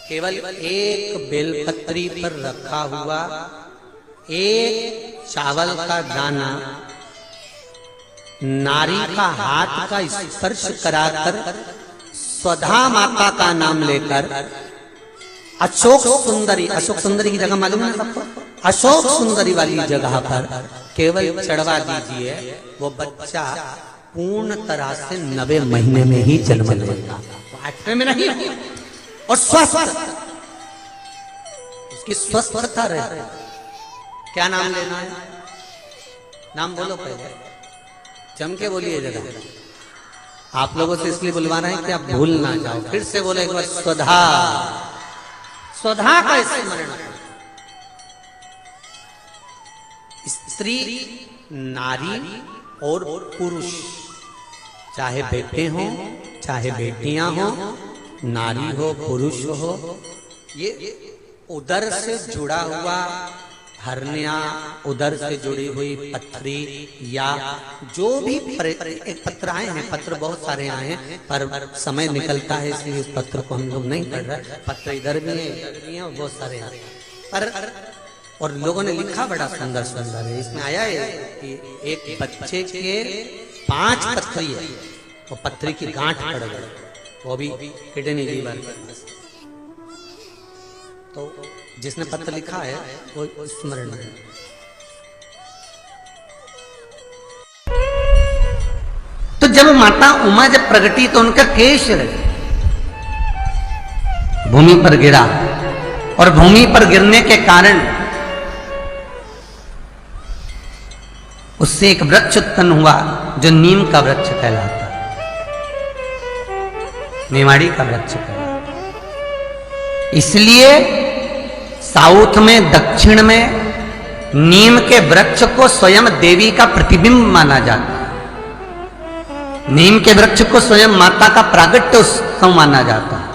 केवल एक बेलपत्री पर रखा हुआ एक चावल का दाना नारी का हाथ का स्पर्श कराकर स्वधा माता का नाम लेकर अशोक सुंदरी की जगह मालूम है सबको, अशोक सुंदरी वाली जगह पर केवल चढ़वा दीजिए, वो बच्चा पूर्ण तरह से 90 महीने में ही जन्म लेगा, 8वें में नहीं, और स्वस्थ, उसकी स्वस्थता रहे। क्या नाम लेना है? नाम बोलो पहले, जम के बोलिए जरा। आप लोगों से इसलिए बुलवा रहे हैं कि आप भूल ना जाओ। फिर से बोले एक बार, स्वधा। स्वधा का स्मरण। स्त्री, नारी और पुरुष, चाहे बेटे हो चाहे बेटियां हो, नारी हो पुरुष हो, ये उदर से जुड़ा हुआ हरनिया, उदर से जुड़ी हुई पथरी, या जो भी एक पत्र आए हैं, पत्र बहुत सारे आए हैं पर समय निकलता है इसलिए उस पत्र को हम लोग नहीं पढ़ रहे। पत्र इधर भी है, बहुत सारे हैं पर, और लोगों ने लिखा बड़ा सुंदर सुंदर है। इसमें आया है कि एक बच्चे के 5 पथरी है, वो पथरी की गांठ पड़ गई, वो भी किडनी लीवर। तो जिसने पत्र लिखा है वो स्मरण है। तो जब माता उमा जब प्रगटी तो उनका केश भूमि पर गिरा, और भूमि पर गिरने के कारण उससे एक वृक्ष उत्पन्न हुआ जो नीम का वृक्ष कहलाता, मेवाड़ी का वृक्ष कहलाता। इसलिए साउथ में, दक्षिण में नीम के वृक्ष को स्वयं देवी का प्रतिबिंब माना जाता है। नीम के वृक्ष को स्वयं माता का प्रागट्य उत्सव माना जाता है।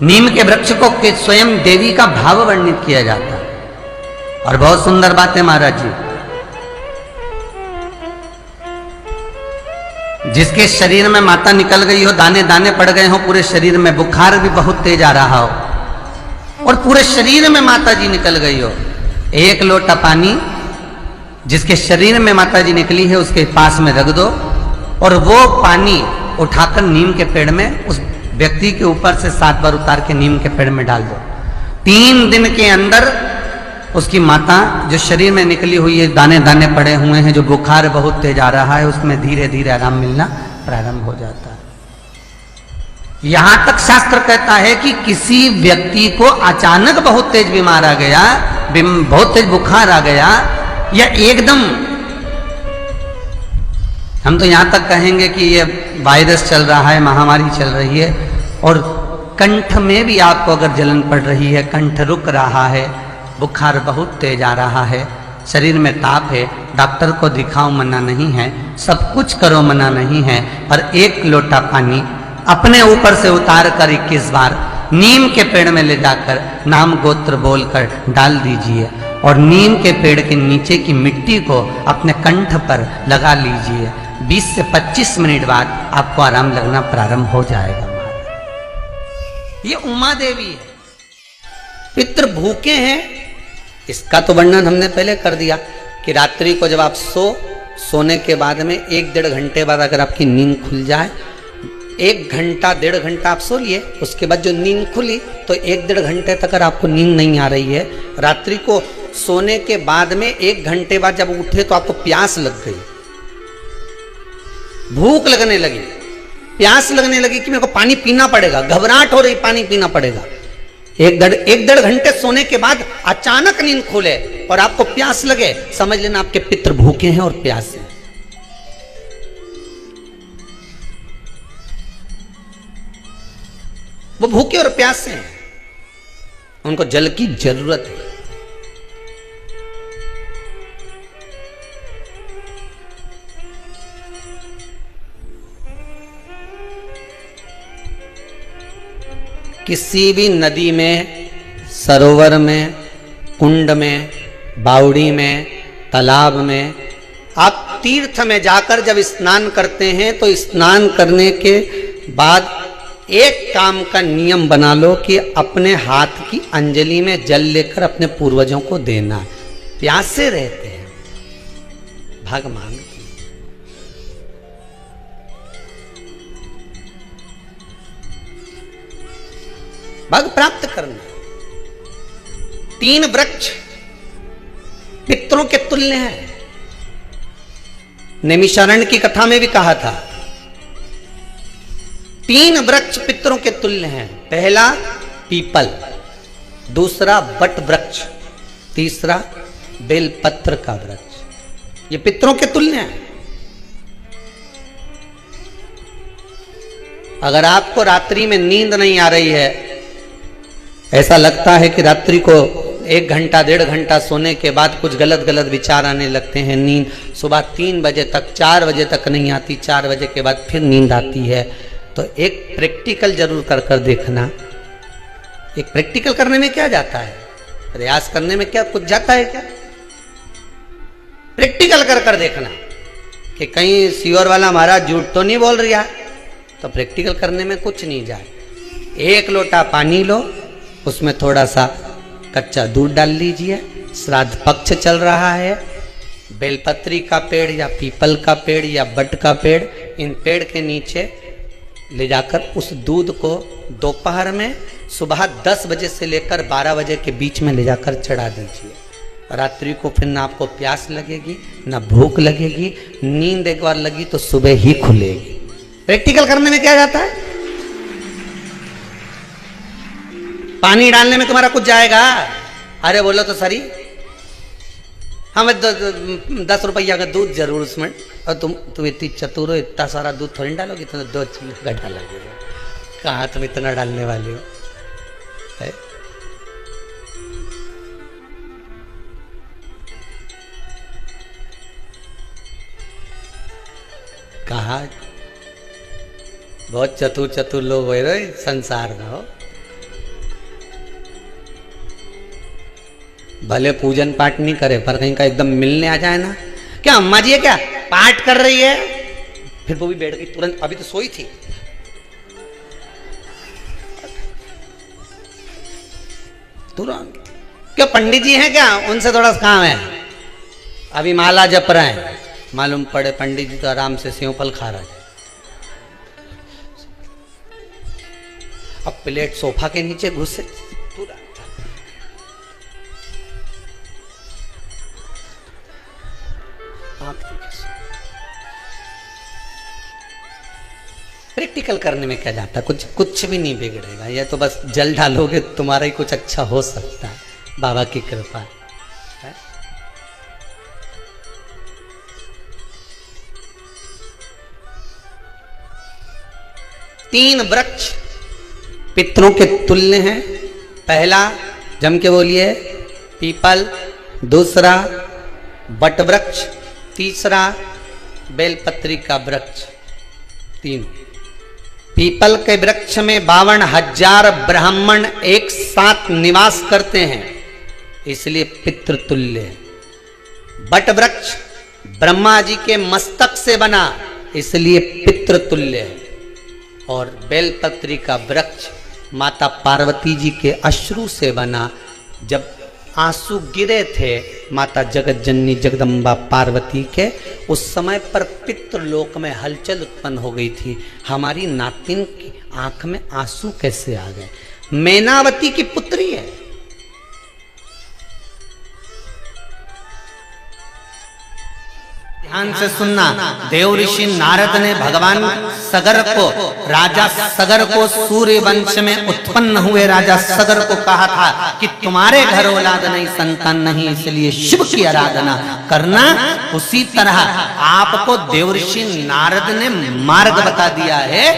नीम के वृक्ष को स्वयं देवी का भाव वर्णित किया जाता है। और बहुत सुंदर बात है महाराज जी, जिसके शरीर में माता निकल गई हो, दाने दाने पड़ गए हो पूरे शरीर में, बुखार भी बहुत तेज आ रहा हो और पूरे शरीर में माता जी निकल गई हो, एक लोटा पानी जिसके शरीर में माता जी निकली है उसके पास में रख दो, और वो पानी उठाकर नीम के पेड़ में उस व्यक्ति के ऊपर से 7 बार उतार के नीम के पेड़ में डाल दो। 3 दिन के अंदर उसकी माता जो शरीर में निकली हुई है, दाने दाने पड़े हुए हैं, जो बुखार बहुत तेज आ रहा है, उसमें धीरे धीरे आराम मिलना प्रारंभ हो जाता है। यहां तक शास्त्र कहता है कि किसी व्यक्ति को अचानक बहुत तेज बीमार आ गया, बहुत तेज बुखार आ गया, या एकदम, हम तो यहां तक कहेंगे कि ये वायरस चल रहा है, महामारी चल रही है, और कंठ में भी आपको अगर जलन पड़ रही है, कंठ रुक रहा है, बुखार बहुत तेज आ रहा है, शरीर में ताप है, डॉक्टर को दिखाओ मना नहीं है, सब कुछ करो मना नहीं है, पर 1 लोटा पानी अपने ऊपर से उतार कर 21 बार नीम के पेड़ में ले जाकर नाम गोत्र बोलकर डाल दीजिए, और नीम के पेड़ के नीचे की मिट्टी को अपने कंठ पर लगा लीजिए। 20 से 25 मिनट बाद आपको आराम लगना प्रारंभ हो जाएगा। ये उमा देवी है। पितृ भूखे हैं, इसका तो वर्णन हमने पहले कर दिया कि रात्रि को जब आप सोने के बाद में 1-1.5 घंटे बाद अगर आपकी नींद खुल जाए, 1 घंटा 1.5 घंटा आप सो लिए, उसके बाद जो नींद खुली तो 1-1.5 घंटे तक अगर आपको नींद नहीं आ रही है, रात्रि को सोने के बाद में 1 घंटे बाद जब उठे तो आपको प्यास लग गई, भूख लगने लगी, प्यास लगने लगी कि मेरे को पानी पीना पड़ेगा, घबराहट हो रही, पानी पीना पड़ेगा। 1-1.5 घंटे सोने के बाद अचानक नींद खुले और आपको प्यास लगे, समझ लेना आपके पितृ भूखे हैं और प्यास है। वो भूखे और प्यासे हैं, उनको जल की जरूरत है। किसी भी नदी में, सरोवर में, कुंड में, बावड़ी में, तालाब में, आप तीर्थ में जाकर जब स्नान करते हैं तो स्नान करने के बाद एक काम का नियम बना लो कि अपने हाथ की अंजलि में जल लेकर अपने पूर्वजों को देना। प्यासे रहते हैं, भाग मांग भाग प्राप्त करना। 3 वृक्ष पितरों के तुल्य हैं। नैमिषारण्य की कथा में भी कहा था 3 वृक्ष पितरों के तुल्य हैं। पहला पीपल, दूसरा वट वृक्ष, तीसरा बेलपत्र का वृक्ष। ये पितरों के तुल्य हैं। अगर आपको रात्रि में नींद नहीं आ रही है, ऐसा लगता है कि रात्रि को 1 घंटा 1.5 घंटा सोने के बाद कुछ गलत गलत विचार आने लगते हैं, नींद सुबह 3 बजे तक 4 बजे तक नहीं आती, 4 बजे के बाद फिर नींद आती है, तो एक प्रैक्टिकल जरूर कर कर देखना। एक प्रैक्टिकल करने में क्या जाता है, प्रयास करने में क्या कुछ जाता है क्या? प्रैक्टिकल कर कर देखना कि कहीं सीवर वाला महाराज झूठ तो नहीं बोल रहा, तो प्रैक्टिकल करने में कुछ नहीं जाए। 1 लोटा पानी लो, उसमें थोड़ा सा कच्चा दूध डाल लीजिए। श्राद्ध पक्ष चल रहा है, बेलपत्री का पेड़ या पीपल का पेड़ या बट का पेड़, इन पेड़ के नीचे ले जाकर उस दूध को दोपहर में सुबह 10 बजे से लेकर 12 बजे के बीच में ले जाकर चढ़ा दीजिए। रात्रि को फिर ना आपको प्यास लगेगी ना भूख लगेगी, नींद एक बार लगी तो सुबह ही खुलेगी। प्रैक्टिकल करने में क्या जाता है? पानी डालने में तुम्हारा कुछ जाएगा? अरे बोलो तो सरी, हमें 10 रुपया का दूध जरूर उसमें, और तुम इतनी चतुर हो, इतना सारा दूध थोड़ी डालोगी, तुम 2 चीज डालोगे। कहाँ तुम इतना डालने वाले हो है? कहा बहुत चतुर लोग हो रहे संसार में हो। भले पूजन पाठ नहीं करे, पर कहीं का एकदम मिलने आ जाए ना, क्या अम्मा जी है क्या पाठ कर रही है, फिर वो भी बैठ गई तुरंत, अभी तो सोई थी। तुरंत क्या पंडित जी हैं क्या, उनसे थोड़ा काम है, अभी माला जप रहे हैं, मालूम पड़े पंडित जी तो आराम से सेव फल खा रहे हैं। अब प्लेट सोफा के नीचे घुसे, प्रैक्टिकल करने में क्या जाता, कुछ भी नहीं बिगड़ेगा। ये तो बस जल डालोगे तुम्हारा ही कुछ अच्छा हो सकता है, बाबा की कृपा है। 3 वृक्ष पितरों के तुल्य हैं। पहला जम के बोलिए पीपल, दूसरा बट वृक्ष, तीसरा बेलपत्री का वृक्ष। 3 पीपल के वृक्ष में 52,000 ब्राह्मण एक साथ निवास करते हैं, इसलिए पितृतुल्य है। बट वृक्ष ब्रह्मा जी के मस्तक से बना, इसलिए पितृतुल्य है। और बेलपत्री का वृक्ष माता पार्वती जी के अश्रु से बना। जब आंसू गिरे थे माता जगत जननी जगदम्बा पार्वती के, उस समय पर पितृलोक में हलचल उत्पन्न हो गई थी। हमारी नातिन की आंख में आंसू कैसे आ गए? मैनावती की पुत्री है। ध्यान से सुनना, देव ऋषि नारद ने भगवान सगर को, राजा सगर को, सूर्य वंश में उत्पन्न हुए राजा सगर को कहा था कि तुम्हारे घर औलाद नहीं, संतान नहीं, इसलिए शिव की आराधना करना। उसी तरह आपको देव ऋषि नारद ने मार्ग बता दिया है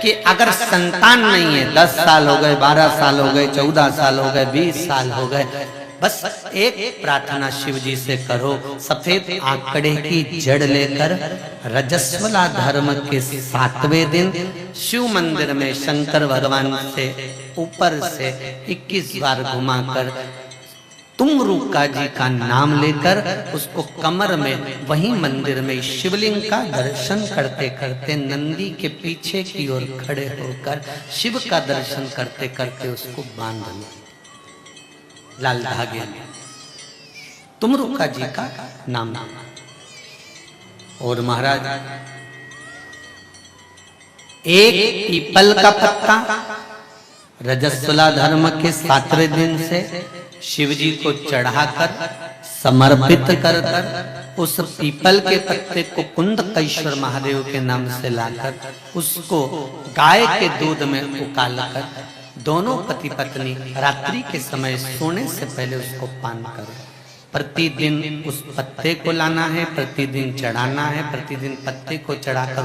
कि अगर संतान नहीं है, 10 साल हो गए, 12 साल हो गए, 14 साल हो गए, 20 साल हो गए, बस एक प्रार्थना शिव जी से करो। सफेद आंकड़े की जड़ लेकर रजस्वला धर्म के 7वें दिन शिव मंदिर में शंकर भगवान से ऊपर से 21 बार घुमाकर तुमरुका जी का नाम लेकर उसको कमर में वही मंदिर में शिवलिंग का दर्शन करते करते नंदी के पीछे की ओर खड़े होकर शिव का दर्शन करते करते उसको बांध लो लाल धागे में। तुमरुका जी का नाम। और महाराज एक पीपल का पत्ता रजस्वला धर्म के 7वें दिन से शिव जी को चढ़ाकर समर्पित कर कर उस पीपल के पत्ते को कुंदकेश्वर महादेव के नाम से लाकर उसको गाय के दूध में उकालकर दोनों पति पत्नी रात्रि के समय सोने से पहले उसको पान करो। प्रतिदिन उस पत्ते को लाना है, प्रतिदिन चढ़ाना है, प्रतिदिन पत्ते को चढ़ाकर